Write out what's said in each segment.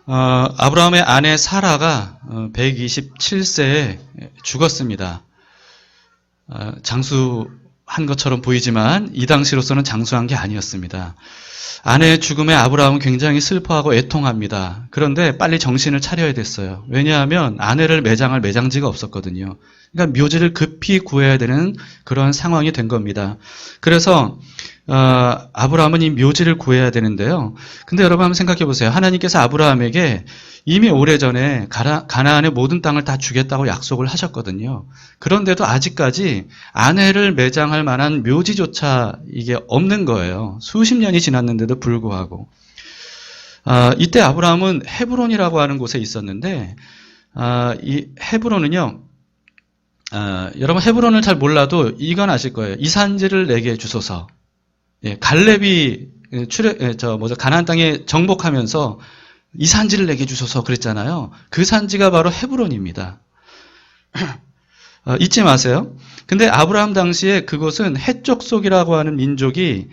아브라함의 아내 사라가 127세에 죽었습니다. 장수한 것처럼 보이지만 이 당시로서는 장수한 게 아니었습니다. 아내의 죽음에 아브라함은 굉장히 슬퍼하고 애통합니다. 그런데 빨리 정신을 차려야 됐어요. 왜냐하면 아내를 매장할 매장지가 없었거든요. 그러니까 묘지를 급히 구해야 되는 그런 상황이 된 겁니다. 그래서 아브라함은 이 묘지를 구해야 되는데요. 근데 여러분 한번 생각해 보세요. 하나님께서 아브라함에게 이미 오래전에 가나안의 모든 땅을 다 주겠다고 약속을 하셨거든요. 그런데도 아직까지 아내를 매장할 만한 묘지조차 이게 없는 거예요. 수십 년이 지났는데도 불구하고. 이때 아브라함은 헤브론이라고 하는 곳에 있었는데 이 헤브론은요. 여러분 헤브론을 잘 몰라도 이건 아실 거예요. 이 산지를 내게 주소서. 예, 갈렙이 가나안 땅에 정복하면서 이 산지를 내게 주소서 그랬잖아요. 그 산지가 바로 헤브론입니다. 잊지 마세요. 근데 아브라함 당시에 그곳은 헷족속이라고 하는 민족이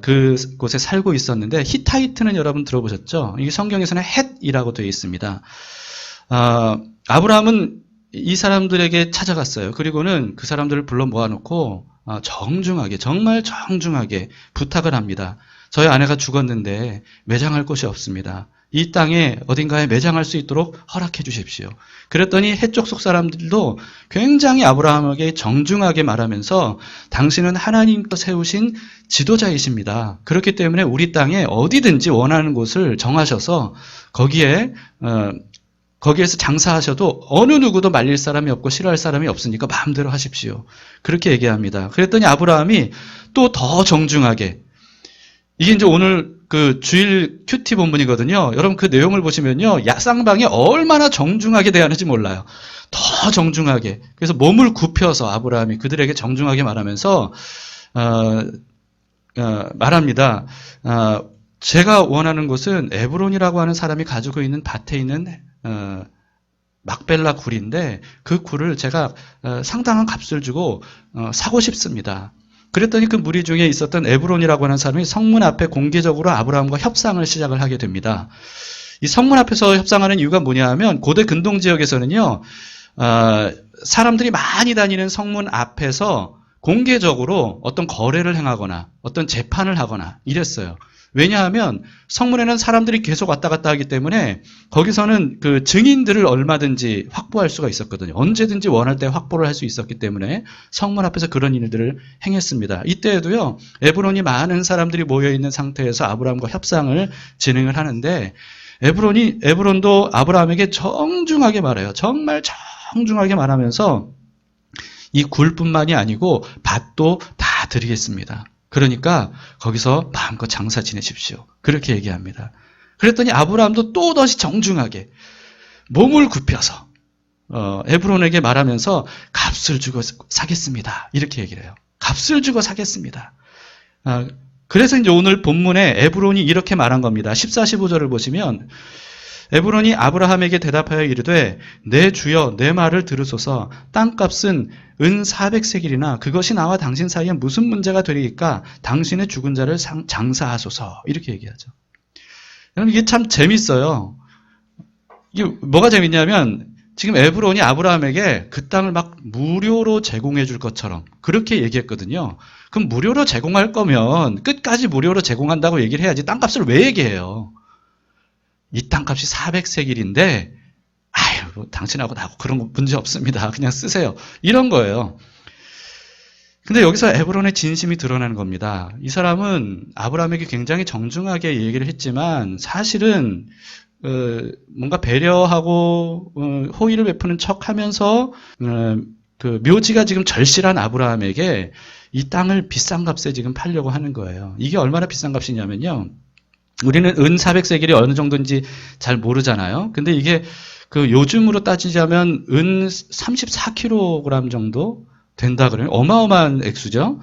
그곳에 살고 있었는데 히타이트는 여러분 들어보셨죠? 이게 성경에서는 헷이라고 되어 있습니다. 아브라함은 이 사람들에게 찾아갔어요. 그리고는 그 사람들을 불러 모아놓고 정중하게, 정말 정중하게 부탁을 합니다. 저희 아내가 죽었는데 매장할 곳이 없습니다. 이 땅에 어딘가에 매장할 수 있도록 허락해 주십시오. 그랬더니 해쪽 사람들도 굉장히 아브라함에게 정중하게 말하면서 당신은 하나님께서 세우신 지도자이십니다. 그렇기 때문에 우리 땅에 어디든지 원하는 곳을 정하셔서 거기에서 장사하셔도 어느 누구도 말릴 사람이 없고 싫어할 사람이 없으니까 마음대로 하십시오. 그렇게 얘기합니다. 그랬더니 아브라함이 또 더 정중하게, 이게 이제 오늘 그 주일 큐티 본문이거든요. 여러분 그 내용을 보시면요. 쌍방이 얼마나 정중하게 대하는지 몰라요. 더 정중하게. 그래서 몸을 굽혀서 아브라함이 그들에게 정중하게 말하면서 말합니다. 제가 원하는 곳은 에브론이라고 하는 사람이 가지고 있는 밭에 있는 막벨라 굴인데 그 굴을 제가 상당한 값을 주고 사고 싶습니다. 그랬더니 그 무리 중에 있었던 에브론이라고 하는 사람이 성문 앞에 공개적으로 아브라함과 협상을 시작을 하게 됩니다. 이 성문 앞에서 협상하는 이유가 뭐냐 하면 고대 근동 지역에서는요, 사람들이 많이 다니는 성문 앞에서 공개적으로 어떤 거래를 행하거나 어떤 재판을 하거나 이랬어요. 왜냐하면 성문에는 사람들이 계속 왔다 갔다 하기 때문에 거기서는 그 증인들을 얼마든지 확보할 수가 있었거든요. 언제든지 원할 때 확보를 할 수 있었기 때문에 성문 앞에서 그런 일들을 행했습니다. 이때에도요, 에브론이 많은 사람들이 모여있는 상태에서 아브라함과 협상을 진행을 하는데 에브론도 아브라함에게 정중하게 말해요. 정말 정중하게 말하면서 이 굴뿐만이 아니고 밭도 다 드리겠습니다. 그러니까 거기서 마음껏 장사 지내십시오. 그렇게 얘기합니다. 그랬더니 아브라함도 또다시 정중하게 몸을 굽혀서 에브론에게 말하면서 값을 주고 사겠습니다. 이렇게 얘기를 해요. 값을 주고 사겠습니다. 그래서 이제 오늘 본문에 에브론이 이렇게 말한 겁니다. 14, 15절을 보시면 에브론이 아브라함에게 대답하여 이르되 내 주여 내 말을 들으소서. 땅값은 은 400세길이나 그것이 나와 당신 사이에 무슨 문제가 되리까? 당신의 죽은 자를 장사하소서. 이렇게 얘기하죠. 여러분 이게 참 재밌어요. 이게 뭐가 재밌냐면 지금 에브론이 아브라함에게 그 땅을 막 무료로 제공해 줄 것처럼 그렇게 얘기했거든요. 그럼 무료로 제공할 거면 끝까지 무료로 제공한다고 얘기를 해야지 땅값을 왜 얘기해요? 이 땅값이 400세길인데 아유 당신하고 나하고 그런 거 문제 없습니다. 그냥 쓰세요. 이런 거예요. 근데 여기서 에브론의 진심이 드러나는 겁니다. 이 사람은 아브라함에게 굉장히 정중하게 얘기를 했지만 사실은 뭔가 배려하고 호의를 베푸는 척하면서 그 묘지가 지금 절실한 아브라함에게 이 땅을 비싼 값에 지금 팔려고 하는 거예요. 이게 얼마나 비싼 값이냐면요. 우리는 은 400세길이 어느 정도인지 잘 모르잖아요. 근데 이게 그 요즘으로 따지자면 은 34kg 정도 된다 그러면 어마어마한 액수죠.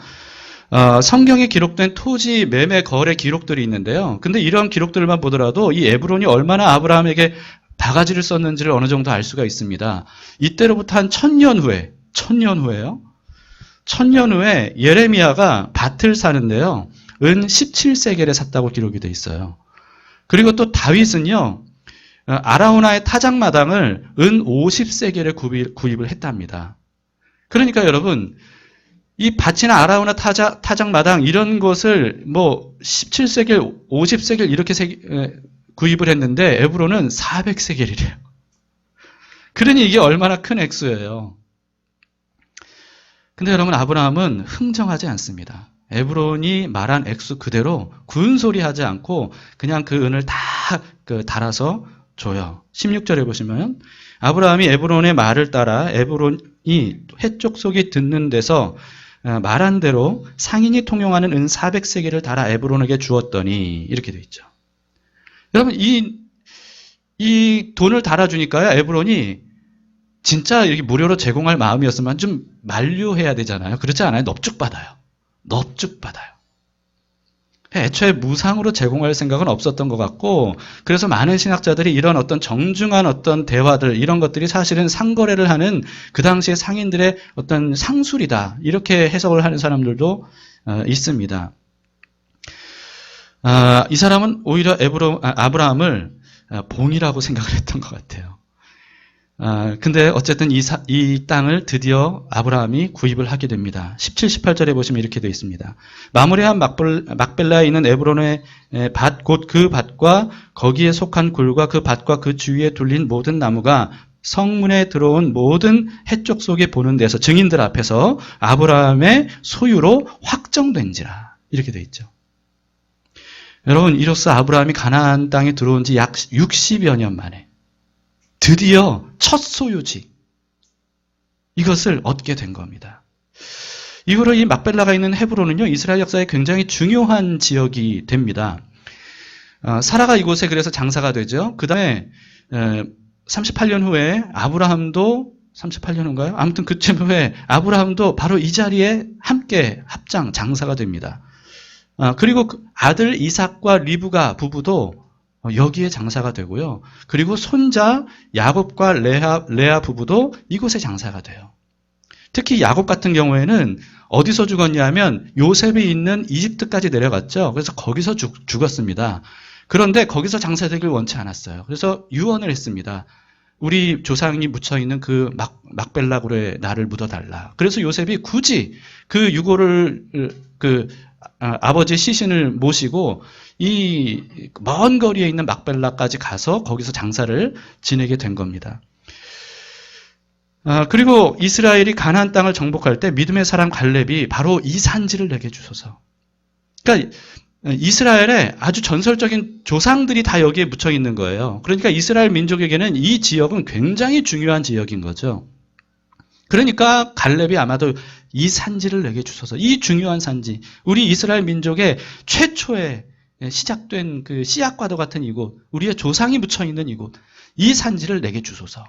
성경에 기록된 토지 매매 거래 기록들이 있는데요. 근데 이런 기록들만 보더라도 이 에브론이 얼마나 아브라함에게 바가지를 썼는지를 어느 정도 알 수가 있습니다. 이때로부터 한 1000년 후에요. 1000년 후에 예레미야가 밭을 사는데요. 은 17세겔에 샀다고 기록이 돼 있어요. 그리고 또 다윗은요, 아라우나의 타작마당을 은 50세겔에 구입을 했답니다. 그러니까 여러분, 이 밭이나 아라우나 타작마당 이런 것을 뭐 17세겔, 50세겔 이렇게 구입을 했는데 에브론은 400세겔이래요. 그러니 이게 얼마나 큰 액수예요. 근데 여러분, 아브라함은 흥정하지 않습니다. 에브론이 말한 액수 그대로 군소리 하지 않고 그냥 그 은을 다 달아서 줘요. 16절에 보시면 아브라함이 에브론의 말을 따라 에브론이 해족속이 듣는 데서 말한 대로 상인이 통용하는 은 400세겔을 달아 에브론에게 주었더니 이렇게 되어 있죠. 여러분, 이 돈을 달아주니까요, 에브론이 진짜 이렇게 무료로 제공할 마음이었으면 좀 만류해야 되잖아요. 그렇지 않아요? 넙죽받아요. 넙죽받아요. 애초에 무상으로 제공할 생각은 없었던 것 같고, 그래서 많은 신학자들이 이런 어떤 정중한 어떤 대화들, 이런 것들이 사실은 상거래를 하는 그 당시의 상인들의 어떤 상술이다. 이렇게 해석을 하는 사람들도 있습니다. 이 사람은 오히려 아브라함을 봉이라고 생각을 했던 것 같아요. 근데 어쨌든 이 땅을 드디어 아브라함이 구입을 하게 됩니다. 17, 18절에 보시면 이렇게 되어 있습니다. 마므레한 막벨라에 있는 에브론의 밭, 곧 그 밭과 거기에 속한 굴과 그 밭과 그 주위에 둘린 모든 나무가 성문에 들어온 모든 해쪽 속에 보는 데서 증인들 앞에서 아브라함의 소유로 확정된지라. 이렇게 되어 있죠. 여러분, 이로써 아브라함이 가나안 땅에 들어온 지 약 60여 년 만에 드디어 첫 소유지, 이것을 얻게 된 겁니다. 이후로 이 막벨라가 있는 헤브론은요, 이스라엘 역사에 굉장히 중요한 지역이 됩니다. 사라가 이곳에 그래서 장사가 되죠. 그 다음에 38년 후에 아브라함도 38년 후인가요? 아무튼 그쯤 후에 아브라함도 바로 이 자리에 함께 합장 장사가 됩니다. 그리고 아들 이삭과 리브가 부부도 여기에 장사가 되고요. 그리고 손자 야곱과 레아 부부도 이곳에 장사가 돼요. 특히 야곱 같은 경우에는 어디서 죽었냐면 요셉이 있는 이집트까지 내려갔죠. 그래서 거기서 죽었습니다. 그런데 거기서 장사되길 원치 않았어요. 그래서 유언을 했습니다. 우리 조상이 묻혀있는 그 막벨라굴에 나를 묻어달라. 그래서 요셉이 굳이 그 유고를 아버지 시신을 모시고 이 먼 거리에 있는 막벨라까지 가서 거기서 장사를 지내게 된 겁니다. 그리고 이스라엘이 가나안 땅을 정복할 때 믿음의 사람 갈렙이 바로 이 산지를 내게 주소서. 그러니까 이스라엘에 아주 전설적인 조상들이 다 여기에 묻혀 있는 거예요. 그러니까 이스라엘 민족에게는 이 지역은 굉장히 중요한 지역인 거죠. 그러니까 갈렙이 아마도 이 산지를 내게 주소서. 이 중요한 산지, 우리 이스라엘 민족의 최초에 시작된 그 씨앗과도 같은 이곳, 우리의 조상이 묻혀 있는 이곳, 이 산지를 내게 주소서.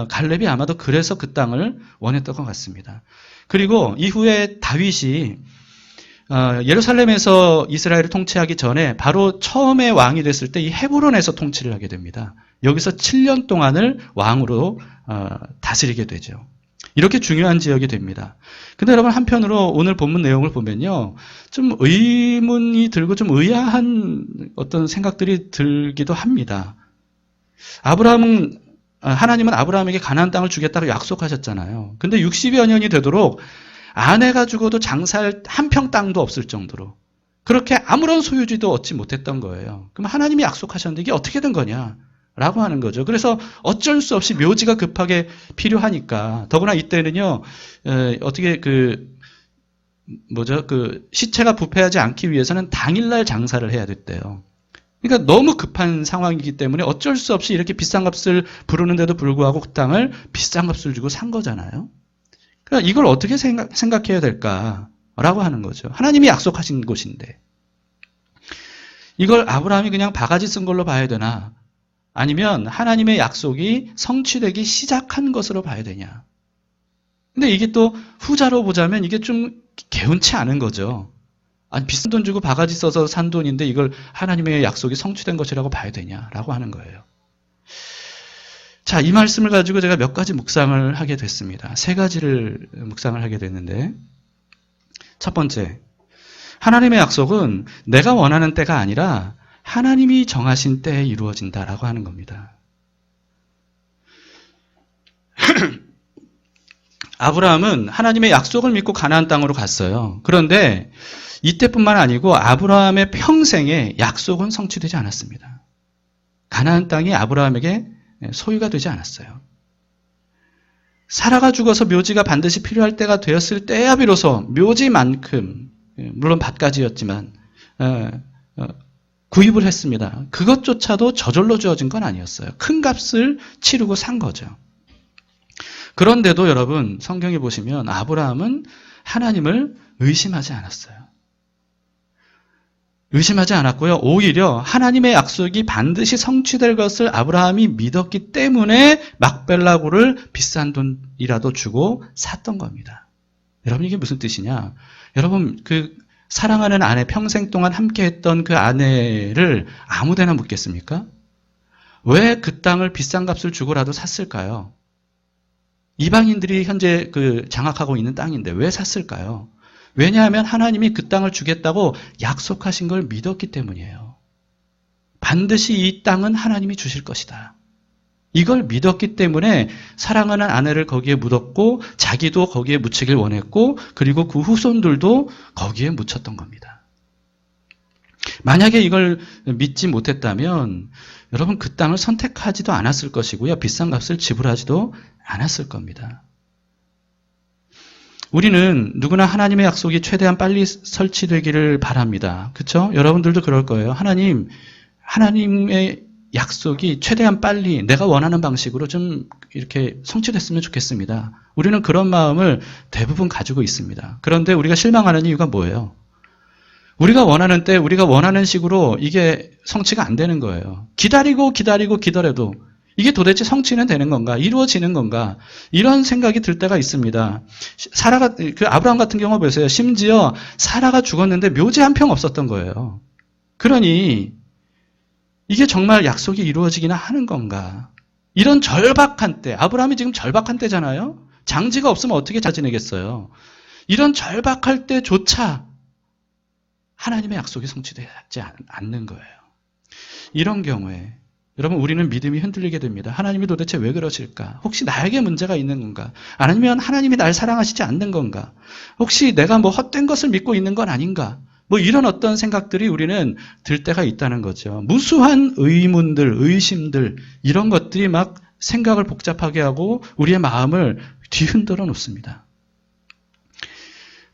갈렙이 아마도 그래서 그 땅을 원했던 것 같습니다. 그리고 이후에 다윗이 예루살렘에서 이스라엘을 통치하기 전에 바로 처음에 왕이 됐을 때 이 헤브론에서 통치를 하게 됩니다. 여기서 7년 동안을 왕으로 다스리게 되죠. 이렇게 중요한 지역이 됩니다. 근데 여러분, 한편으로 오늘 본문 내용을 보면요, 좀 의문이 들고 좀 의아한 어떤 생각들이 들기도 합니다. 하나님은 아브라함에게 가나안 땅을 주겠다고 약속하셨잖아요. 근데 60여 년이 되도록 아내가 죽어도 장사할 한 평 땅도 없을 정도로 그렇게 아무런 소유지도 얻지 못했던 거예요. 그럼 하나님이 약속하셨는데 이게 어떻게 된 거냐? 라고 하는 거죠. 그래서 어쩔 수 없이 묘지가 급하게 필요하니까, 더구나 이때는요, 어떻게 시체가 부패하지 않기 위해서는 당일날 장사를 해야 됐대요. 그러니까 너무 급한 상황이기 때문에 어쩔 수 없이 이렇게 비싼 값을 부르는데도 불구하고 그 땅을 비싼 값을 주고 산 거잖아요. 그러니까 이걸 어떻게 생각해야 될까라고 하는 거죠. 하나님이 약속하신 곳인데. 이걸 아브라함이 그냥 바가지 쓴 걸로 봐야 되나? 아니면 하나님의 약속이 성취되기 시작한 것으로 봐야 되냐. 근데 이게 또 후자로 보자면 이게 좀 개운치 않은 거죠. 아니, 비싼 돈 주고 바가지 써서 산 돈인데 이걸 하나님의 약속이 성취된 것이라고 봐야 되냐라고 하는 거예요. 자, 이 말씀을 가지고 제가 몇 가지 묵상을 하게 됐습니다. 세 가지를 묵상을 하게 됐는데, 첫 번째, 하나님의 약속은 내가 원하는 때가 아니라 하나님이 정하신 때에 이루어진다라고 하는 겁니다. 아브라함은 하나님의 약속을 믿고 가나안 땅으로 갔어요. 그런데 이때뿐만 아니고 아브라함의 평생에 약속은 성취되지 않았습니다. 가나안 땅이 아브라함에게 소유가 되지 않았어요. 사라가 죽어서 묘지가 반드시 필요할 때가 되었을 때야 비로소 묘지만큼, 물론 밭가지였지만 구입을 했습니다. 그것조차도 저절로 주어진 건 아니었어요. 큰 값을 치르고 산 거죠. 그런데도 여러분 성경에 보시면 아브라함은 하나님을 의심하지 않았어요. 의심하지 않았고요. 오히려 하나님의 약속이 반드시 성취될 것을 아브라함이 믿었기 때문에 막벨라고를 비싼 돈이라도 주고 샀던 겁니다. 여러분 이게 무슨 뜻이냐? 여러분 그 사랑하는 아내, 평생 동안 함께했던 그 아내를 아무데나 묻겠습니까? 왜 그 땅을 비싼 값을 주고라도 샀을까요? 이방인들이 현재 그 장악하고 있는 땅인데 왜 샀을까요? 왜냐하면 하나님이 그 땅을 주겠다고 약속하신 걸 믿었기 때문이에요. 반드시 이 땅은 하나님이 주실 것이다. 이걸 믿었기 때문에 사랑하는 아내를 거기에 묻었고 자기도 거기에 묻히길 원했고 그리고 그 후손들도 거기에 묻혔던 겁니다. 만약에 이걸 믿지 못했다면 여러분 그 땅을 선택하지도 않았을 것이고요. 비싼 값을 지불하지도 않았을 겁니다. 우리는 누구나 하나님의 약속이 최대한 빨리 설치되기를 바랍니다. 그렇죠? 여러분들도 그럴 거예요. 하나님의 약속이 최대한 빨리 내가 원하는 방식으로 좀 이렇게 성취됐으면 좋겠습니다. 우리는 그런 마음을 대부분 가지고 있습니다. 그런데 우리가 실망하는 이유가 뭐예요? 우리가 원하는 때 우리가 원하는 식으로 이게 성취가 안 되는 거예요. 기다리더라도 이게 도대체 성취는 되는 건가? 이루어지는 건가? 이런 생각이 들 때가 있습니다. 그 아브라함 같은 경우 보세요. 심지어 사라가 죽었는데 묘지 한 평 없었던 거예요. 그러니 이게 정말 약속이 이루어지기나 하는 건가? 이런 절박한 때, 아브라함이 지금 절박한 때잖아요? 장지가 없으면 어떻게 잘 지내겠어요? 이런 절박할 때조차 하나님의 약속이 성취되지 않는 거예요. 이런 경우에 여러분 우리는 믿음이 흔들리게 됩니다. 하나님이 도대체 왜 그러실까? 혹시 나에게 문제가 있는 건가? 아니면 하나님이 날 사랑하시지 않는 건가? 혹시 내가 뭐 헛된 것을 믿고 있는 건 아닌가? 뭐 이런 어떤 생각들이 우리는 들 때가 있다는 거죠. 무수한 의문들, 의심들 이런 것들이 막 생각을 복잡하게 하고 우리의 마음을 뒤흔들어 놓습니다.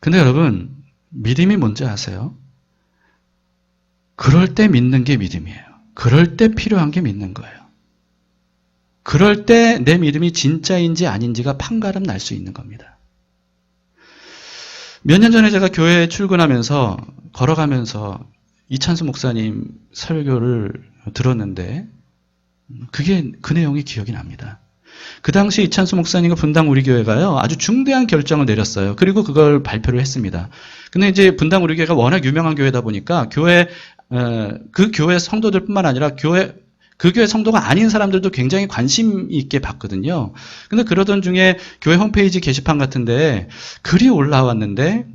근데 여러분 믿음이 뭔지 아세요? 그럴 때 믿는 게 믿음이에요. 그럴 때 필요한 게 믿는 거예요. 그럴 때 내 믿음이 진짜인지 아닌지가 판가름 날 수 있는 겁니다. 몇 년 전에 제가 교회에 출근하면서 걸어가면서 이찬수 목사님 설교를 들었는데 그 내용이 기억이 납니다. 그 당시 이찬수 목사님과 분당 우리 교회가요 아주 중대한 결정을 내렸어요. 그리고 그걸 발표를 했습니다. 근데 이제 분당 우리 교회가 워낙 유명한 교회다 보니까 그 교회 성도들뿐만 아니라 그 교회 성도가 아닌 사람들도 굉장히 관심 있게 봤거든요. 근데 그러던 중에 교회 홈페이지 게시판 같은데 글이 올라왔는데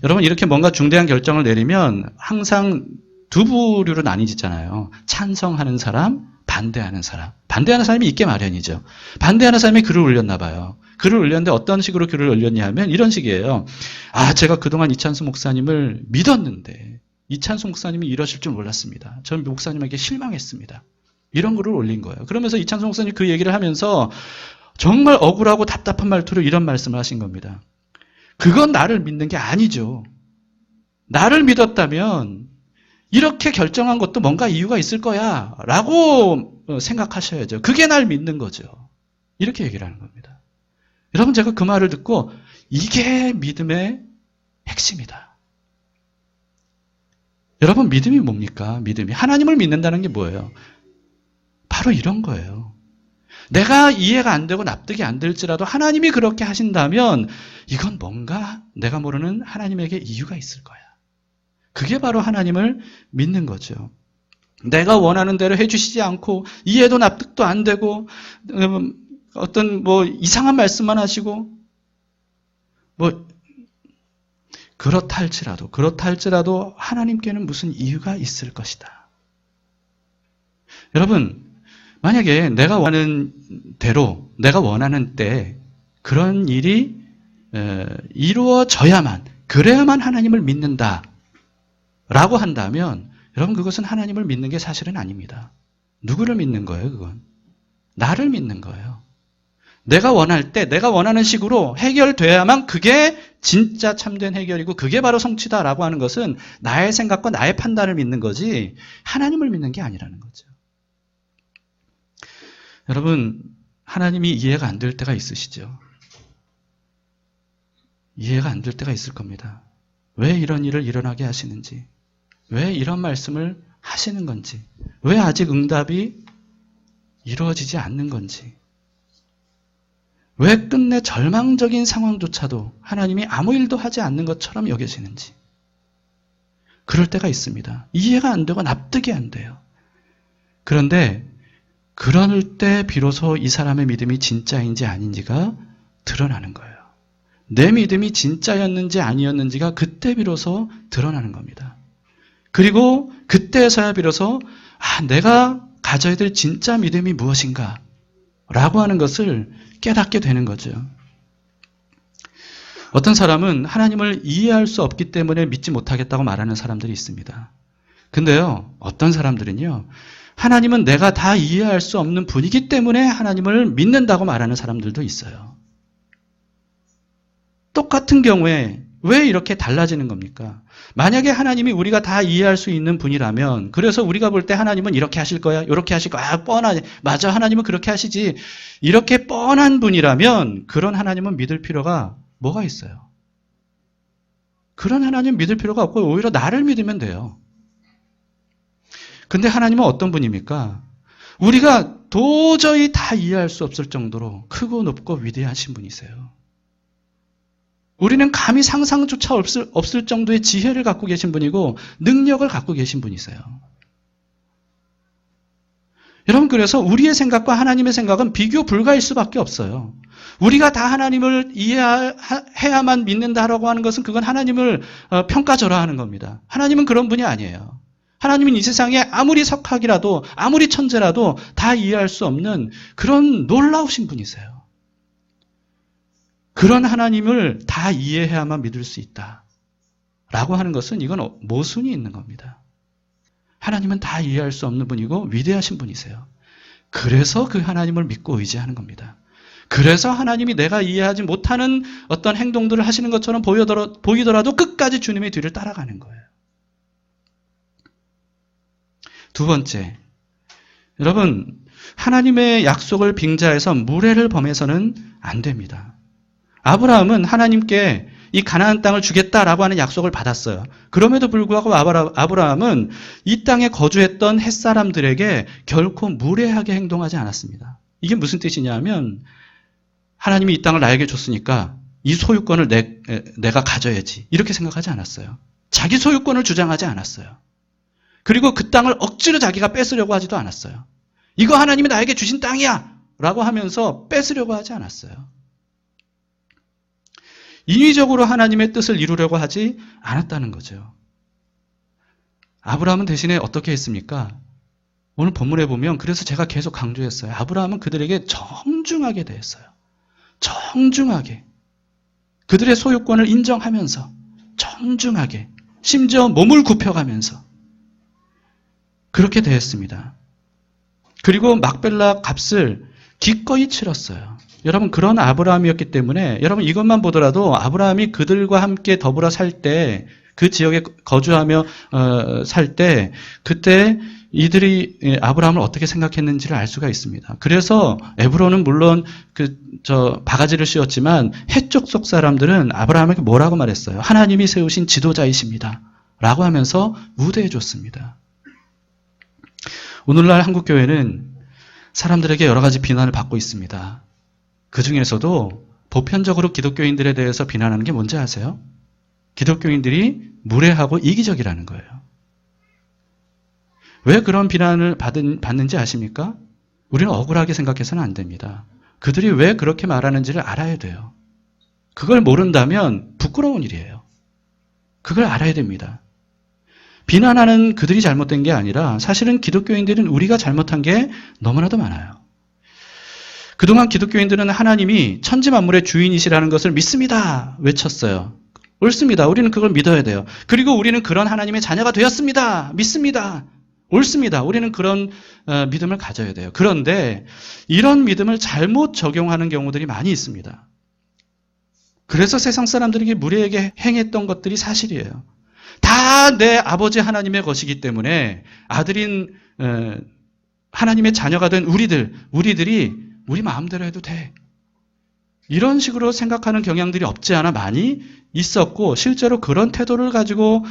여러분 이렇게 뭔가 중대한 결정을 내리면 항상 두 부류로 나뉘잖아요. 찬성하는 사람, 반대하는 사람. 반대하는 사람이 있게 마련이죠. 반대하는 사람이 글을 올렸나 봐요. 글을 올렸는데 어떤 식으로 글을 올렸냐 하면 이런 식이에요. 제가 그동안 이찬수 목사님을 믿었는데 이찬수 목사님이 이러실 줄 몰랐습니다. 전 목사님에게 실망했습니다. 이런 글을 올린 거예요. 그러면서 이찬수 목사님이 그 얘기를 하면서 정말 억울하고 답답한 말투로 이런 말씀을 하신 겁니다. 그건 나를 믿는 게 아니죠. 나를 믿었다면 이렇게 결정한 것도 뭔가 이유가 있을 거야 라고 생각하셔야죠. 그게 날 믿는 거죠. 이렇게 얘기를 하는 겁니다. 여러분 제가 그 말을 듣고 이게 믿음의 핵심이다. 여러분 믿음이 뭡니까? 믿음이 하나님을 믿는다는 게 뭐예요? 바로 이런 거예요. 내가 이해가 안 되고 납득이 안 될지라도 하나님이 그렇게 하신다면 이건 뭔가 내가 모르는 하나님에게 이유가 있을 거야. 그게 바로 하나님을 믿는 거죠. 내가 원하는 대로 해주시지 않고 이해도 납득도 안 되고 어떤 이상한 말씀만 하시고 그렇다 할지라도 하나님께는 무슨 이유가 있을 것이다. 여러분, 만약에 내가 원하는 대로, 내가 원하는 때 그런 일이 이루어져야만, 그래야만 하나님을 믿는다 라고 한다면 여러분, 그것은 하나님을 믿는 게 사실은 아닙니다. 누구를 믿는 거예요, 그건? 나를 믿는 거예요. 내가 원할 때, 내가 원하는 식으로 해결돼야만 그게 진짜 참된 해결이고 그게 바로 성취다라고 하는 것은 나의 생각과 나의 판단을 믿는 거지 하나님을 믿는 게 아니라는 거죠. 여러분, 하나님이 이해가 안 될 때가 있으시죠? 이해가 안 될 때가 있을 겁니다. 왜 이런 일을 일어나게 하시는지, 왜 이런 말씀을 하시는 건지, 왜 아직 응답이 이루어지지 않는 건지, 왜 끝내 절망적인 상황조차도 하나님이 아무 일도 하지 않는 것처럼 여겨지는지, 그럴 때가 있습니다. 이해가 안 되고 납득이 안 돼요. 그런데 그럴 때 비로소 이 사람의 믿음이 진짜인지 아닌지가 드러나는 거예요. 내 믿음이 진짜였는지 아니었는지가 그때 비로소 드러나는 겁니다. 그리고 그때서야 비로소 내가 가져야 될 진짜 믿음이 무엇인가 라고 하는 것을 깨닫게 되는 거죠. 어떤 사람은 하나님을 이해할 수 없기 때문에 믿지 못하겠다고 말하는 사람들이 있습니다. 근데요, 어떤 사람들은요, 하나님은 내가 다 이해할 수 없는 분이기 때문에 하나님을 믿는다고 말하는 사람들도 있어요. 똑같은 경우에 왜 이렇게 달라지는 겁니까? 만약에 하나님이 우리가 다 이해할 수 있는 분이라면, 그래서 우리가 볼 때 하나님은 이렇게 하실 거야, 이렇게 하실 거야, 뻔하지. 맞아, 하나님은 그렇게 하시지. 이렇게 뻔한 분이라면 그런 하나님은 믿을 필요가 뭐가 있어요? 그런 하나님 믿을 필요가 없고 오히려 나를 믿으면 돼요. 근데 하나님은 어떤 분입니까? 우리가 도저히 다 이해할 수 없을 정도로 크고 높고 위대하신 분이세요. 우리는 감히 상상조차 없을 정도의 지혜를 갖고 계신 분이고 능력을 갖고 계신 분이세요. 여러분, 그래서 우리의 생각과 하나님의 생각은 비교 불가일 수밖에 없어요. 우리가 다 하나님을 이해해야만 믿는다라고 하는 것은 그건 하나님을 평가절하하는 겁니다. 하나님은 그런 분이 아니에요. 하나님은 이 세상에 아무리 석학이라도 아무리 천재라도 다 이해할 수 없는 그런 놀라우신 분이세요. 그런 하나님을 다 이해해야만 믿을 수 있다 라고 하는 것은 이건 모순이 있는 겁니다. 하나님은 다 이해할 수 없는 분이고 위대하신 분이세요. 그래서 그 하나님을 믿고 의지하는 겁니다. 그래서 하나님이 내가 이해하지 못하는 어떤 행동들을 하시는 것처럼 보이더라도 끝까지 주님의 뒤를 따라가는 거예요. 두 번째, 여러분, 하나님의 약속을 빙자해서 무례를 범해서는 안 됩니다. 아브라함은 하나님께 이 가나안 땅을 주겠다라고 하는 약속을 받았어요. 그럼에도 불구하고 아브라함은 이 땅에 거주했던 햇사람들에게 결코 무례하게 행동하지 않았습니다. 이게 무슨 뜻이냐면 하나님이 이 땅을 나에게 줬으니까 이 소유권을 내가 가져야지 이렇게 생각하지 않았어요. 자기 소유권을 주장하지 않았어요. 그리고 그 땅을 억지로 자기가 뺏으려고 하지도 않았어요. 이거 하나님이 나에게 주신 땅이야 라고 하면서 뺏으려고 하지 않았어요. 인위적으로 하나님의 뜻을 이루려고 하지 않았다는 거죠. 아브라함은 대신에 어떻게 했습니까? 오늘 본문에 보면 그래서 제가 계속 강조했어요. 아브라함은 그들에게 정중하게 대했어요. 정중하게. 그들의 소유권을 인정하면서 정중하게, 심지어 몸을 굽혀가면서 그렇게 대했습니다. 그리고 막벨라 값을 기꺼이 치렀어요. 여러분, 그런 아브라함이었기 때문에 여러분 이것만 보더라도 아브라함이 그들과 함께 더불어 살 때, 그 지역에 거주하며 살 때 그때 이들이 아브라함을 어떻게 생각했는지를 알 수가 있습니다. 그래서 에브론은 물론 바가지를 씌웠지만 해쪽 속 사람들은 아브라함에게 뭐라고 말했어요? 하나님이 세우신 지도자이십니다 라고 하면서 우대해 줬습니다. 오늘날 한국교회는 사람들에게 여러 가지 비난을 받고 있습니다. 그 중에서도 보편적으로 기독교인들에 대해서 비난하는 게 뭔지 아세요? 기독교인들이 무례하고 이기적이라는 거예요. 왜 그런 비난을 받는지 아십니까? 우리는 억울하게 생각해서는 안 됩니다. 그들이 왜 그렇게 말하는지를 알아야 돼요. 그걸 모른다면 부끄러운 일이에요. 그걸 알아야 됩니다. 비난하는 그들이 잘못된 게 아니라 사실은 기독교인들은 우리가 잘못한 게 너무나도 많아요. 그동안 기독교인들은 하나님이 천지 만물의 주인이시라는 것을 믿습니다. 외쳤어요. 옳습니다. 우리는 그걸 믿어야 돼요. 그리고 우리는 그런 하나님의 자녀가 되었습니다. 믿습니다. 옳습니다. 우리는 그런 믿음을 가져야 돼요. 그런데 이런 믿음을 잘못 적용하는 경우들이 많이 있습니다. 그래서 세상 사람들에게 무례하게 행했던 것들이 사실이에요. 다 내 아버지 하나님의 것이기 때문에 아들인 하나님의 자녀가 된 우리들이 우리 마음대로 해도 돼. 이런 식으로 생각하는 경향들이 없지 않아 많이 있었고 실제로 그런 태도를 가지고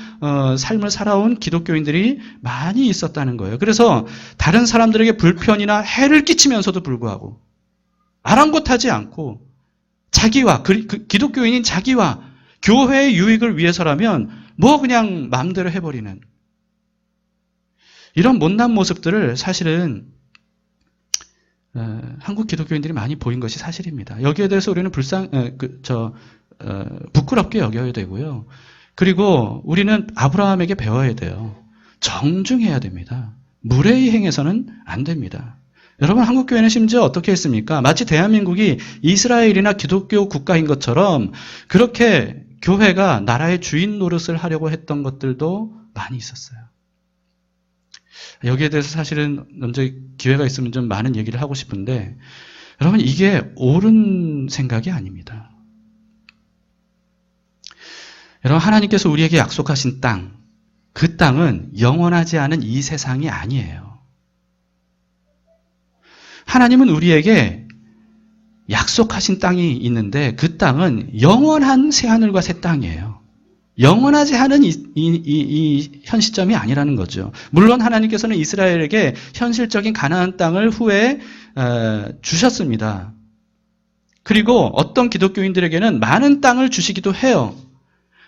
삶을 살아온 기독교인들이 많이 있었다는 거예요. 그래서 다른 사람들에게 불편이나 해를 끼치면서도 불구하고 아랑곳하지 않고 자기와 기독교인인 자기와 교회의 유익을 위해서라면 뭐 그냥 마음대로 해버리는 이런 못난 모습들을 사실은 한국 기독교인들이 많이 보인 것이 사실입니다. 여기에 대해서 우리는 부끄럽게 여겨야 되고요. 그리고 우리는 아브라함에게 배워야 돼요. 정중해야 됩니다. 무례히 행해서는 안 됩니다. 여러분, 한국 교회는 심지어 어떻게 했습니까? 마치 대한민국이 이스라엘이나 기독교 국가인 것처럼 그렇게 교회가 나라의 주인 노릇을 하려고 했던 것들도 많이 있었어요. 여기에 대해서 사실은 언제 기회가 있으면 좀 많은 얘기를 하고 싶은데 여러분 이게 옳은 생각이 아닙니다. 여러분 하나님께서 우리에게 약속하신 땅, 그 땅은 영원하지 않은 이 세상이 아니에요. 하나님은 우리에게 약속하신 땅이 있는데 그 땅은 영원한 새하늘과 새 땅이에요. 영원하지 않은 이 현 시점이 아니라는 거죠. 물론 하나님께서는 이스라엘에게 현실적인 가나안 땅을 후에 주셨습니다. 그리고 어떤 기독교인들에게는 많은 땅을 주시기도 해요.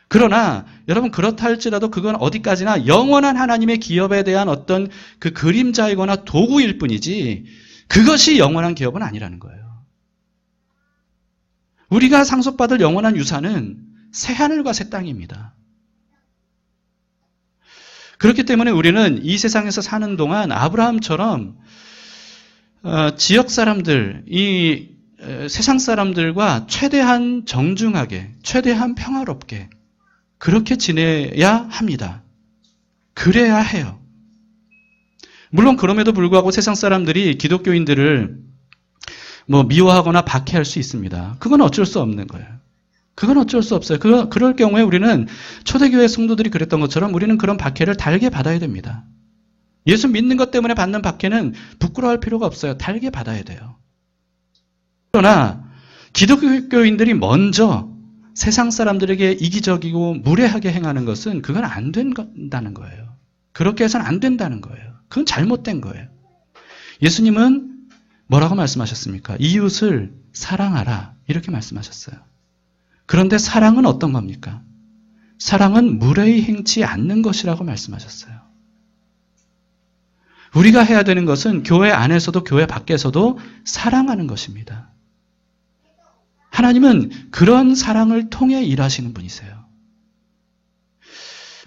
그러나 여러분 그렇다 할지라도 그건 어디까지나 영원한 하나님의 기업에 대한 어떤 그 그림자이거나 도구일 뿐이지 그것이 영원한 기업은 아니라는 거예요. 우리가 상속받을 영원한 유산은 새하늘과 새 땅입니다. 그렇기 때문에 우리는 이 세상에서 사는 동안 아브라함처럼 지역 사람들, 이 세상 사람들과 최대한 정중하게, 최대한 평화롭게 그렇게 지내야 합니다. 그래야 해요. 물론 그럼에도 불구하고 세상 사람들이 기독교인들을 미워하거나 박해할 수 있습니다. 그건 어쩔 수 없는 거예요. 그건 어쩔 수 없어요. 그럴 경우에 우리는 초대교회 성도들이 그랬던 것처럼 우리는 그런 박해를 달게 받아야 됩니다. 예수 믿는 것 때문에 받는 박해는 부끄러워할 필요가 없어요. 달게 받아야 돼요. 그러나 기독교인들이 먼저 세상 사람들에게 이기적이고 무례하게 행하는 것은 그건 안 된다는 거예요. 그렇게 해서는 안 된다는 거예요. 그건 잘못된 거예요. 예수님은 뭐라고 말씀하셨습니까? 이웃을 사랑하라 이렇게 말씀하셨어요. 그런데 사랑은 어떤 겁니까? 사랑은 무례히 행치 않는 것이라고 말씀하셨어요. 우리가 해야 되는 것은 교회 안에서도 교회 밖에서도 사랑하는 것입니다. 하나님은 그런 사랑을 통해 일하시는 분이세요.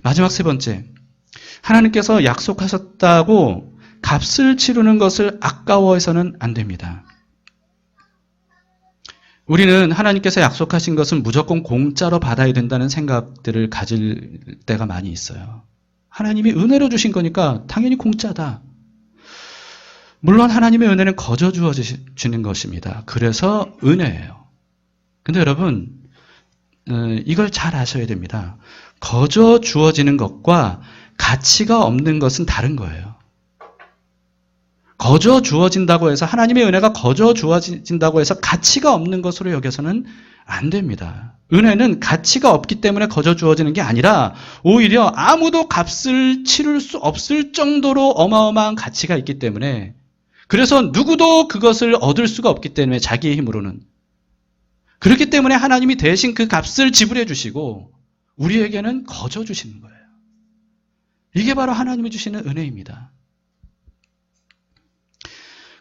마지막 세 번째, 하나님께서 약속하셨다고 값을 치르는 것을 아까워해서는 안 됩니다. 우리는 하나님께서 약속하신 것은 무조건 공짜로 받아야 된다는 생각들을 가질 때가 많이 있어요. 하나님이 은혜로 주신 거니까 당연히 공짜다. 물론 하나님의 은혜는 거저 주어지는 것입니다. 그래서 은혜예요. 근데 여러분 이걸 잘 아셔야 됩니다. 거저 주어지는 것과 가치가 없는 것은 다른 거예요. 거저 주어진다고 해서 하나님의 은혜가 거저 주어진다고 해서 가치가 없는 것으로 여겨서는 안 됩니다. 은혜는 가치가 없기 때문에 거저 주어지는 게 아니라 오히려 아무도 값을 치를 수 없을 정도로 어마어마한 가치가 있기 때문에 그래서 누구도 그것을 얻을 수가 없기 때문에 자기의 힘으로는 그렇기 때문에 하나님이 대신 그 값을 지불해 주시고 우리에게는 거저 주시는 거예요. 이게 바로 하나님이 주시는 은혜입니다.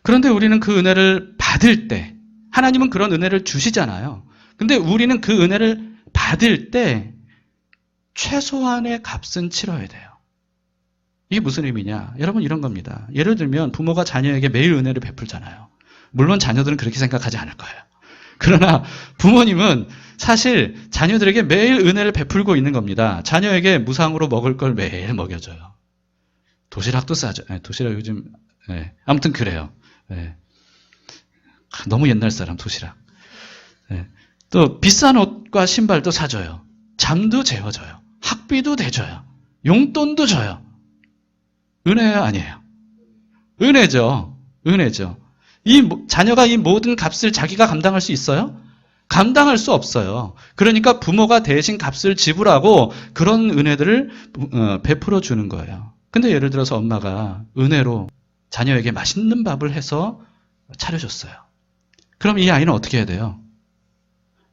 그런데 우리는 그 은혜를 받을 때 하나님은 그런 은혜를 주시잖아요. 근데 우리는 그 은혜를 받을 때 최소한의 값은 치러야 돼요. 이게 무슨 의미냐? 여러분 이런 겁니다. 예를 들면 부모가 자녀에게 매일 은혜를 베풀잖아요. 물론 자녀들은 그렇게 생각하지 않을 거예요. 그러나 부모님은 사실 자녀들에게 매일 은혜를 베풀고 있는 겁니다. 자녀에게 무상으로 먹을 걸 매일 먹여줘요. 도시락도 싸죠. 도시락 요즘 아무튼 그래요. 너무 옛날 사람 도시락. 또 비싼 옷과 신발도 사줘요. 잠도 재워줘요. 학비도 대줘요. 용돈도 줘요. 은혜예요, 아니에요? 은혜죠. 은혜죠. 자녀가 이 모든 값을 자기가 감당할 수 있어요? 감당할 수 없어요. 그러니까 부모가 대신 값을 지불하고 그런 은혜들을 베풀어 주는 거예요. 근데 예를 들어서 엄마가 은혜로 자녀에게 맛있는 밥을 해서 차려줬어요. 그럼 이 아이는 어떻게 해야 돼요?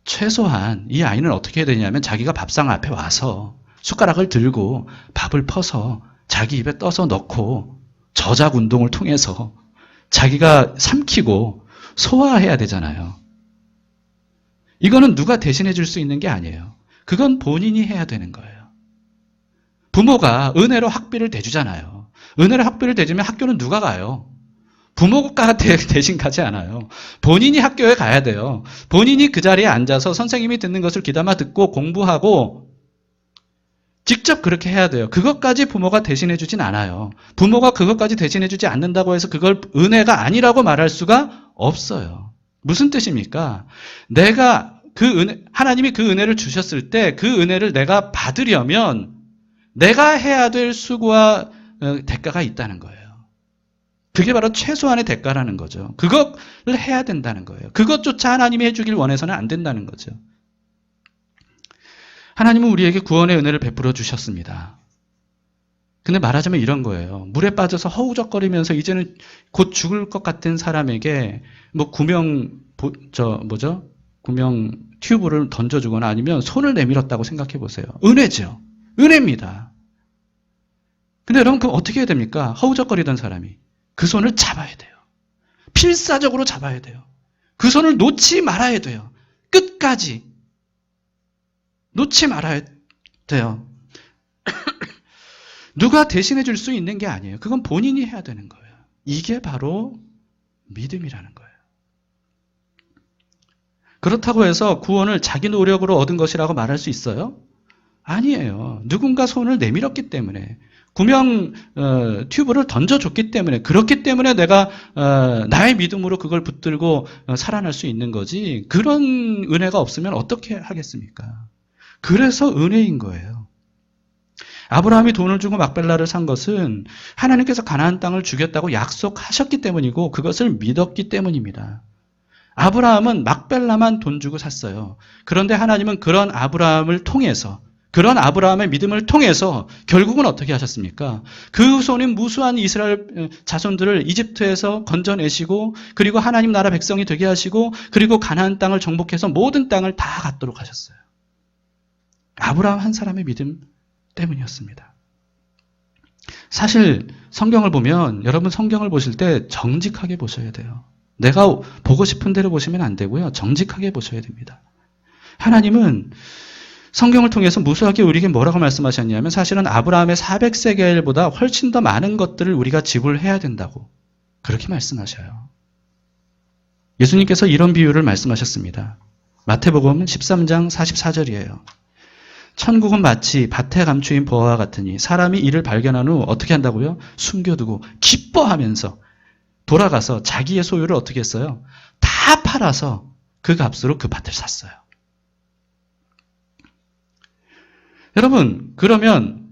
최소한 이 아이는 어떻게 해야 되냐면 자기가 밥상 앞에 와서 숟가락을 들고 밥을 퍼서 자기 입에 떠서 넣고 저작 운동을 통해서 자기가 삼키고 소화해야 되잖아요. 이거는 누가 대신해 줄 수 있는 게 아니에요. 그건 본인이 해야 되는 거예요. 부모가 은혜로 학비를 대주잖아요. 은혜로 학비를 대주면 학교는 누가 가요? 부모가 대신 가지 않아요. 본인이 학교에 가야 돼요. 본인이 그 자리에 앉아서 선생님이 듣는 것을 귀담아 듣고 공부하고 직접 그렇게 해야 돼요. 그것까지 부모가 대신해 주진 않아요. 부모가 그것까지 대신해 주지 않는다고 해서 그걸 은혜가 아니라고 말할 수가 없어요. 무슨 뜻입니까? 하나님이 그 은혜를 주셨을 때 그 은혜를 내가 받으려면 내가 해야 될 수고와 대가가 있다는 거예요. 그게 바로 최소한의 대가라는 거죠. 그걸 해야 된다는 거예요. 그것조차 하나님이 해주길 원해서는 안 된다는 거죠. 하나님은 우리에게 구원의 은혜를 베풀어 주셨습니다. 근데 말하자면 이런 거예요. 물에 빠져서 허우적거리면서 이제는 곧 죽을 것 같은 사람에게 구명 튜브를 던져주거나 아니면 손을 내밀었다고 생각해 보세요. 은혜죠. 은혜입니다. 근데 여러분 그럼 어떻게 해야 됩니까? 허우적거리던 사람이 그 손을 잡아야 돼요. 필사적으로 잡아야 돼요. 그 손을 놓지 말아야 돼요. 끝까지 놓지 말아야 돼요. 누가 대신해 줄 수 있는 게 아니에요. 그건 본인이 해야 되는 거예요. 이게 바로 믿음이라는 거예요. 그렇다고 해서 구원을 자기 노력으로 얻은 것이라고 말할 수 있어요? 아니에요. 누군가 손을 내밀었기 때문에 구명 튜브를 던져줬기 때문에 그렇기 때문에 내가 나의 믿음으로 그걸 붙들고 살아날 수 있는 거지 그런 은혜가 없으면 어떻게 하겠습니까? 그래서 은혜인 거예요. 아브라함이 돈을 주고 막벨라를 산 것은 하나님께서 가나안 땅을 주겠다고 약속하셨기 때문이고 그것을 믿었기 때문입니다. 아브라함은 막벨라만 돈 주고 샀어요. 그런데 하나님은 그런 아브라함을 통해서 그런 아브라함의 믿음을 통해서 결국은 어떻게 하셨습니까? 그 후손인 무수한 이스라엘 자손들을 이집트에서 건져내시고 그리고 하나님 나라 백성이 되게 하시고 그리고 가나안 땅을 정복해서 모든 땅을 다 갖도록 하셨어요. 아브라함 한 사람의 믿음 때문이었습니다. 사실 성경을 보면 여러분 성경을 보실 때 정직하게 보셔야 돼요. 내가 보고 싶은 대로 보시면 안 되고요. 정직하게 보셔야 됩니다. 하나님은 성경을 통해서 무수하게 우리에게 뭐라고 말씀하셨냐면 사실은 아브라함의 400세겔보다 훨씬 더 많은 것들을 우리가 지불해야 된다고 그렇게 말씀하셔요. 예수님께서 이런 비유를 말씀하셨습니다. 마태복음 13장 44절이에요. 천국은 마치 밭에 감추인 보화와 같으니 사람이 이를 발견한 후 어떻게 한다고요? 숨겨두고 기뻐하면서 돌아가서 자기의 소유를 어떻게 했어요? 다 팔아서 그 값으로 그 밭을 샀어요. 여러분, 그러면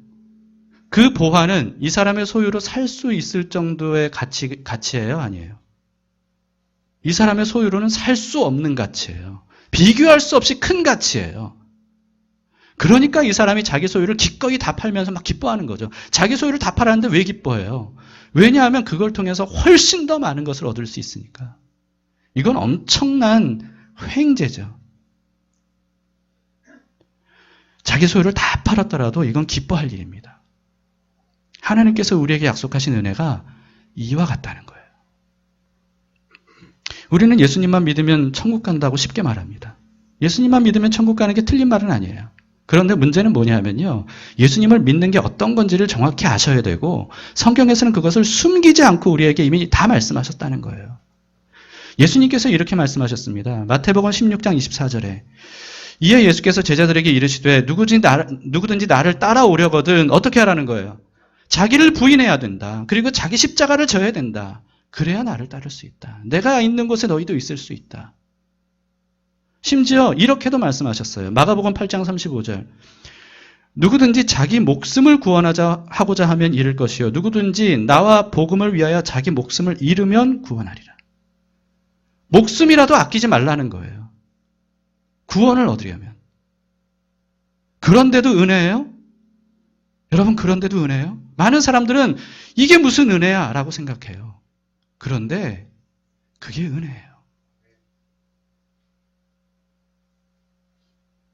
그 보화는 이 사람의 소유로 살 수 있을 정도의 가치예요? 아니에요? 이 사람의 소유로는 살 수 없는 가치예요. 비교할 수 없이 큰 가치예요. 그러니까 이 사람이 자기 소유를 기꺼이 다 팔면서 막 기뻐하는 거죠. 자기 소유를 다 팔았는데 왜 기뻐해요? 왜냐하면 그걸 통해서 훨씬 더 많은 것을 얻을 수 있으니까. 이건 엄청난 횡재죠. 자기 소유를 다 팔았더라도 이건 기뻐할 일입니다. 하나님께서 우리에게 약속하신 은혜가 이와 같다는 거예요. 우리는 예수님만 믿으면 천국 간다고 쉽게 말합니다. 예수님만 믿으면 천국 가는 게 틀린 말은 아니에요. 그런데 문제는 뭐냐면요. 예수님을 믿는 게 어떤 건지를 정확히 아셔야 되고 성경에서는 그것을 숨기지 않고 우리에게 이미 다 말씀하셨다는 거예요. 예수님께서 이렇게 말씀하셨습니다. 마태복음 16장 24절에 이에 예수께서 제자들에게 이르시되 누구든지 나를 따라오려거든 어떻게 하라는 거예요? 자기를 부인해야 된다. 그리고 자기 십자가를 져야 된다. 그래야 나를 따를 수 있다. 내가 있는 곳에 너희도 있을 수 있다. 심지어 이렇게도 말씀하셨어요. 마가복음 8장 35절. 누구든지 자기 목숨을 하고자 하면 잃을 것이요. 누구든지 나와 복음을 위하여 자기 목숨을 잃으면 구원하리라. 목숨이라도 아끼지 말라는 거예요. 구원을 얻으려면. 그런데도 은혜예요? 여러분 그런데도 은혜예요? 많은 사람들은 이게 무슨 은혜야 라고 생각해요. 그런데 그게 은혜예요.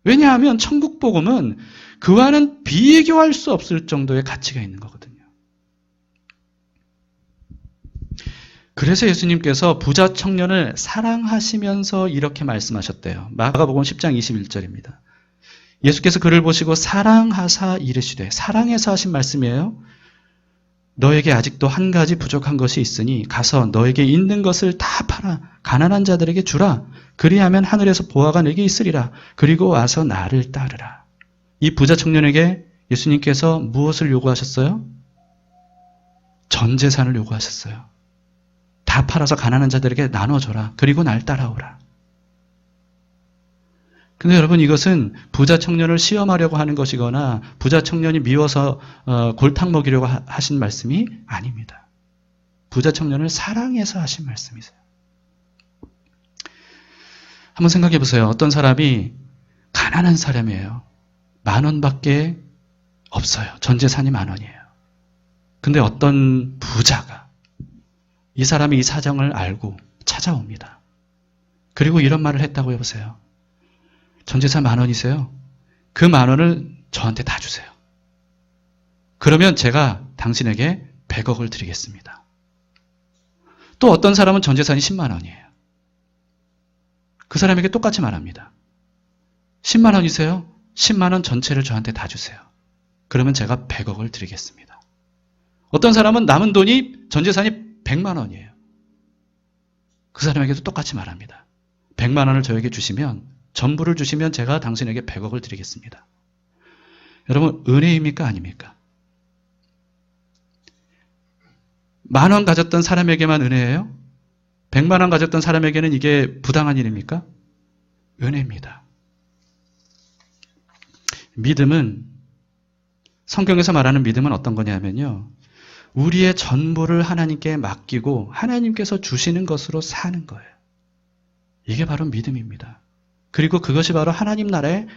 왜냐하면 천국 복음은 그와는 비교할 수 없을 정도의 가치가 있는 거거든요. 그래서 예수님께서 부자 청년을 사랑하시면서 이렇게 말씀하셨대요. 마가복음 10장 21절입니다. 예수께서 그를 보시고 사랑하사 이르시되, 사랑해서 하신 말씀이에요. 너에게 아직도 한 가지 부족한 것이 있으니 가서 너에게 있는 것을 다 팔아 가난한 자들에게 주라. 그리하면 하늘에서 보화가 내게 있으리라. 그리고 와서 나를 따르라. 이 부자 청년에게 예수님께서 무엇을 요구하셨어요? 전 재산을 요구하셨어요. 다 팔아서 가난한 자들에게 나눠줘라. 그리고 날 따라오라. 근데 여러분 이것은 부자 청년을 시험하려고 하는 것이거나 부자 청년이 미워서 골탕 먹이려고 하신 말씀이 아닙니다. 부자 청년을 사랑해서 하신 말씀이세요. 한번 생각해 보세요. 어떤 사람이 가난한 사람이에요. 10,000원밖에 없어요. 전 재산이 10,000원이에요. 근데 어떤 부자가 이 사람이 이 사정을 알고 찾아옵니다. 그리고 이런 말을 했다고 해보세요. 전 재산 10,000원이세요. 그 10,000원을 저한테 다 주세요. 그러면 제가 당신에게 100억을 드리겠습니다. 또 어떤 사람은 전 재산이 10만 원이에요. 그 사람에게 똑같이 말합니다. 10만 원이세요? 10만 원 전체를 저한테 다 주세요. 그러면 제가 100억을 드리겠습니다. 어떤 사람은 남은 돈이 전 재산이 100만 원이에요. 그 사람에게도 똑같이 말합니다. 100만 원을 저에게 주시면, 전부를 주시면 제가 당신에게 100억을 드리겠습니다. 여러분, 은혜입니까? 아닙니까? 10,000원 가졌던 사람에게만 은혜예요? 100만 원 가졌던 사람에게는 이게 부당한 일입니까? 은혜입니다. 믿음은, 성경에서 말하는 믿음은 어떤 거냐면요. 우리의 전부를 하나님께 맡기고 하나님께서 주시는 것으로 사는 거예요. 이게 바로 믿음입니다. 그리고 그것이 바로 하나님 나라의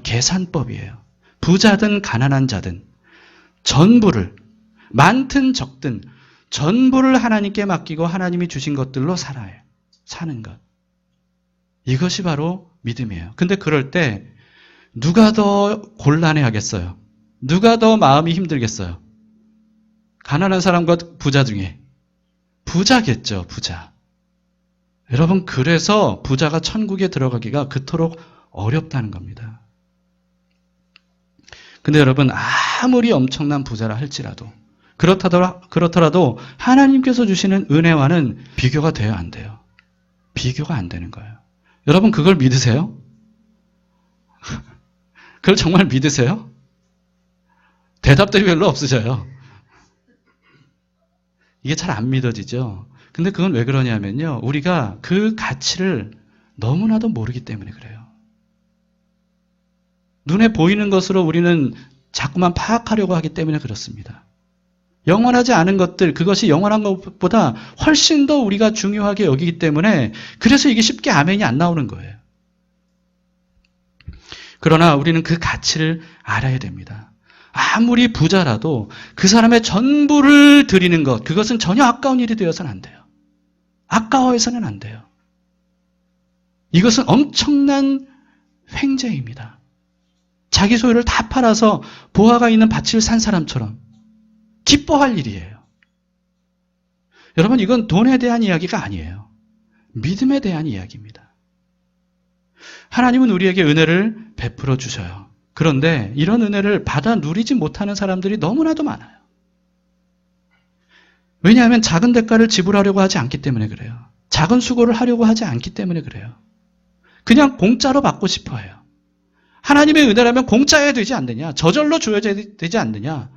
계산법이에요. 부자든 가난한 자든 전부를, 많든 적든 전부를 하나님께 맡기고 하나님이 주신 것들로 살아요. 사는 것. 이것이 바로 믿음이에요. 근데 그럴 때 누가 더 곤란해하겠어요? 누가 더 마음이 힘들겠어요? 가난한 사람과 부자 중에 부자겠죠, 부자. 여러분, 그래서 부자가 천국에 들어가기가 그토록 어렵다는 겁니다. 근데 여러분, 아무리 엄청난 부자라 할지라도, 그렇더라도 하나님께서 주시는 은혜와는 비교가 돼야 안 돼요. 비교가 안 되는 거예요. 여러분, 그걸 믿으세요? 그걸 정말 믿으세요? 대답들이 별로 없으셔요. 이게 잘 안 믿어지죠? 근데 그건 왜 그러냐면요. 우리가 그 가치를 너무나도 모르기 때문에 그래요. 눈에 보이는 것으로 우리는 자꾸만 파악하려고 하기 때문에 그렇습니다. 영원하지 않은 것들, 그것이 영원한 것보다 훨씬 더 우리가 중요하게 여기기 때문에 그래서 이게 쉽게 아멘이 안 나오는 거예요. 그러나 우리는 그 가치를 알아야 됩니다. 아무리 부자라도 그 사람의 전부를 드리는 것, 그것은 전혀 아까운 일이 되어서는 안 돼요. 아까워해서는 안 돼요. 이것은 엄청난 횡재입니다. 자기 소유를 다 팔아서 보화가 있는 밭을 산 사람처럼 기뻐할 일이에요. 여러분, 이건 돈에 대한 이야기가 아니에요. 믿음에 대한 이야기입니다. 하나님은 우리에게 은혜를 베풀어 주셔요. 그런데 이런 은혜를 받아 누리지 못하는 사람들이 너무나도 많아요. 왜냐하면 작은 대가를 지불하려고 하지 않기 때문에 그래요. 작은 수고를 하려고 하지 않기 때문에 그래요. 그냥 공짜로 받고 싶어 해요. 하나님의 은혜라면 공짜여야 되지 않느냐? 저절로 줘야 되지 않느냐?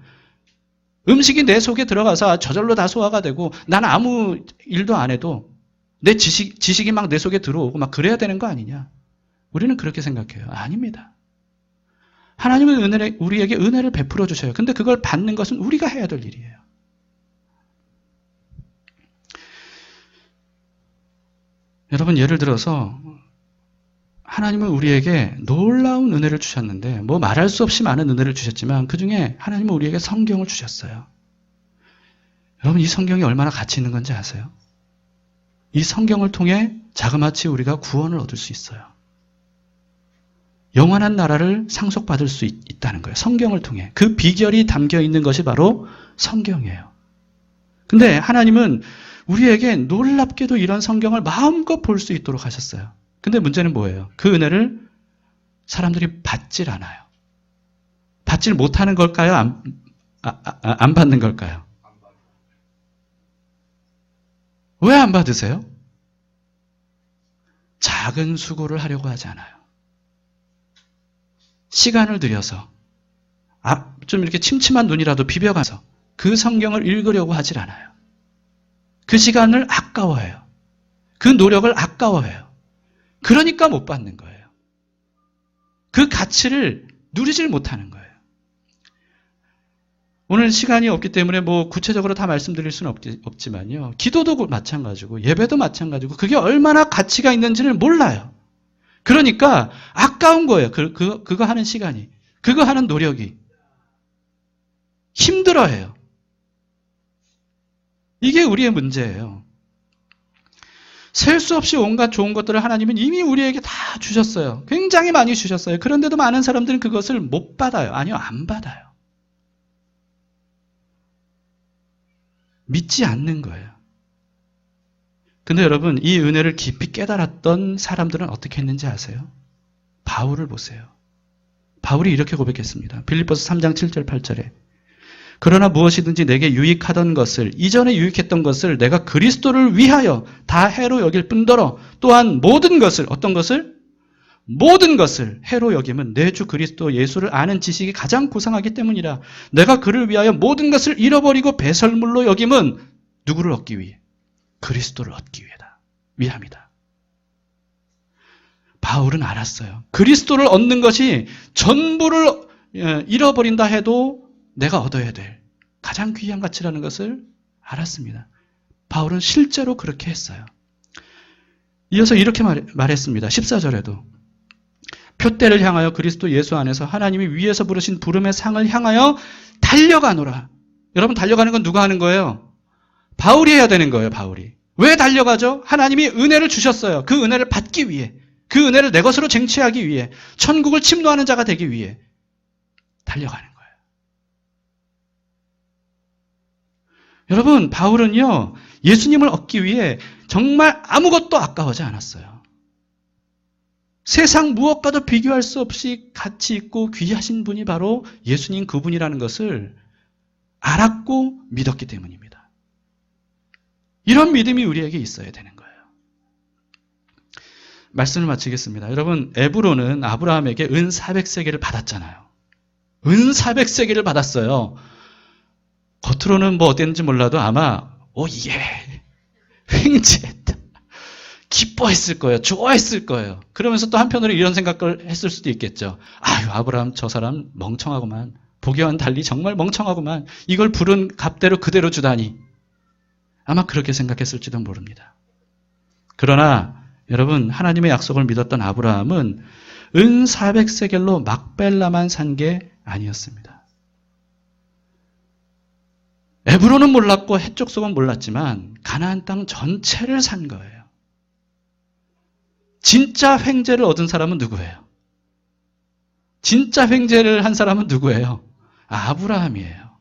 음식이 내 속에 들어가서 저절로 다 소화가 되고 난 아무 일도 안 해도 내 지식이 막 내 속에 들어오고 막 그래야 되는 거 아니냐? 우리는 그렇게 생각해요. 아닙니다. 하나님은 우리에게 은혜를 베풀어 주셔요. 근데 그걸 받는 것은 우리가 해야 될 일이에요. 여러분, 예를 들어서 하나님은 우리에게 놀라운 은혜를 주셨는데 뭐 말할 수 없이 많은 은혜를 주셨지만 그중에 하나님은 우리에게 성경을 주셨어요. 여러분, 이 성경이 얼마나 가치 있는 건지 아세요? 이 성경을 통해 자그마치 우리가 구원을 얻을 수 있어요. 영원한 나라를 상속받을 수 있다는 거예요. 성경을 통해. 그 비결이 담겨 있는 것이 바로 성경이에요. 근데 하나님은 우리에게 놀랍게도 이런 성경을 마음껏 볼 수 있도록 하셨어요. 근데 문제는 뭐예요? 그 은혜를 사람들이 받질 않아요. 받질 못하는 걸까요? 안 받는 걸까요? 왜 안 받으세요? 작은 수고를 하려고 하지 않아요. 시간을 들여서 좀 이렇게 침침한 눈이라도 비벼가서 그 성경을 읽으려고 하질 않아요. 그 시간을 아까워해요. 그 노력을 아까워해요. 그러니까 못 받는 거예요. 그 가치를 누리질 못하는 거예요. 오늘 시간이 없기 때문에 뭐 구체적으로 다 말씀드릴 수는 없지만요. 기도도 마찬가지고 예배도 마찬가지고 그게 얼마나 가치가 있는지를 몰라요. 그러니까 아까운 거예요. 그거 하는 시간이. 그거 하는 노력이. 힘들어해요. 이게 우리의 문제예요. 셀 수 없이 온갖 좋은 것들을 하나님은 이미 우리에게 다 주셨어요. 굉장히 많이 주셨어요. 그런데도 많은 사람들은 그것을 못 받아요. 아니요, 안 받아요. 믿지 않는 거예요. 근데 여러분, 이 은혜를 깊이 깨달았던 사람들은 어떻게 했는지 아세요? 바울을 보세요. 바울이 이렇게 고백했습니다. 빌립보서 3장 7절 8절에 그러나 무엇이든지 내게 유익하던 것을, 이전에 유익했던 것을 내가 그리스도를 위하여 다 해로 여길 뿐더러 또한 모든 것을, 어떤 것을? 모든 것을 해로 여김은 내 주 그리스도 예수를 아는 지식이 가장 고상하기 때문이라. 내가 그를 위하여 모든 것을 잃어버리고 배설물로 여김은 누구를 얻기 위해? 그리스도를 얻기 위함이다. 바울은 알았어요. 그리스도를 얻는 것이 전부를 잃어버린다 해도 내가 얻어야 될 가장 귀한 가치라는 것을 알았습니다. 바울은 실제로 그렇게 했어요. 이어서 이렇게 말했습니다. 14절에도 표대를 향하여 그리스도 예수 안에서 하나님이 위에서 부르신 부름의 상을 향하여 달려가노라. 여러분, 달려가는 건 누가 하는 거예요? 바울이 해야 되는 거예요. 바울이. 왜 달려가죠? 하나님이 은혜를 주셨어요. 그 은혜를 받기 위해, 그 은혜를 내 것으로 쟁취하기 위해, 천국을 침노하는 자가 되기 위해 달려가는 거예요. 여러분, 바울은요, 예수님을 얻기 위해 정말 아무것도 아까워하지 않았어요. 세상 무엇과도 비교할 수 없이 가치 있고 귀하신 분이 바로 예수님 그분이라는 것을 알았고 믿었기 때문입니다. 이런 믿음이 우리에게 있어야 되는 거예요. 말씀을 마치겠습니다. 여러분, 에브론은 아브라함에게 은 400세겔을 받았잖아요. 은 400세겔을 받았어요. 겉으로는 뭐 어땠는지 몰라도 아마 예, 횡재했다. 기뻐했을 거예요. 좋아했을 거예요. 그러면서 또 한편으로 이런 생각을 했을 수도 있겠죠. 아유, 아브라함 저 사람 멍청하구만. 보기와는 달리 정말 멍청하구만. 이걸 부른 값대로 그대로 주다니. 아마 그렇게 생각했을지도 모릅니다. 그러나 여러분, 하나님의 약속을 믿었던 아브라함은 은 400세겔로 막벨라만 산 게 아니었습니다. 에브론은 몰랐고 해쪽 속은 몰랐지만 가나안 땅 전체를 산 거예요. 진짜 횡재를 얻은 사람은 누구예요? 진짜 횡재를 한 사람은 누구예요? 아브라함이에요.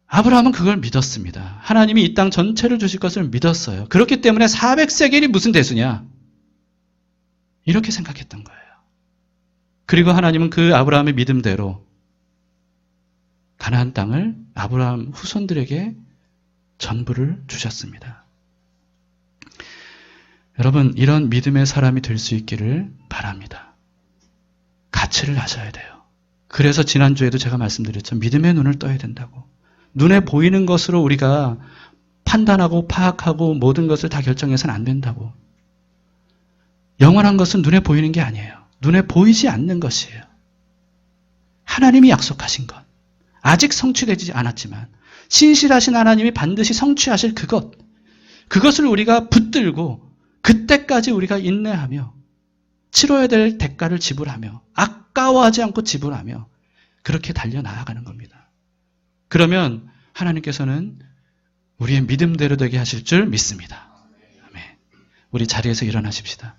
아브라함은 그걸 믿었습니다. 하나님이 이 땅 전체를 주실 것을 믿었어요. 그렇기 때문에 400세겔이 무슨 대수냐? 이렇게 생각했던 거예요. 그리고 하나님은 그 아브라함의 믿음대로 가나안 땅을 아브라함 후손들에게 전부를 주셨습니다. 여러분, 이런 믿음의 사람이 될 수 있기를 바랍니다. 가치를 아셔야 돼요. 그래서 지난주에도 제가 말씀드렸죠. 믿음의 눈을 떠야 된다고. 눈에 보이는 것으로 우리가 판단하고 파악하고 모든 것을 다 결정해서는 안 된다고. 영원한 것은 눈에 보이는 게 아니에요. 눈에 보이지 않는 것이에요. 하나님이 약속하신 것. 아직 성취되지 않았지만 신실하신 하나님이 반드시 성취하실 그것을 우리가 붙들고 그때까지 우리가 인내하며 치러야 될 대가를 지불하며 아까워하지 않고 지불하며 그렇게 달려나아가는 겁니다. 그러면 하나님께서는 우리의 믿음대로 되게 하실 줄 믿습니다. 아멘. 우리 자리에서 일어나십시다.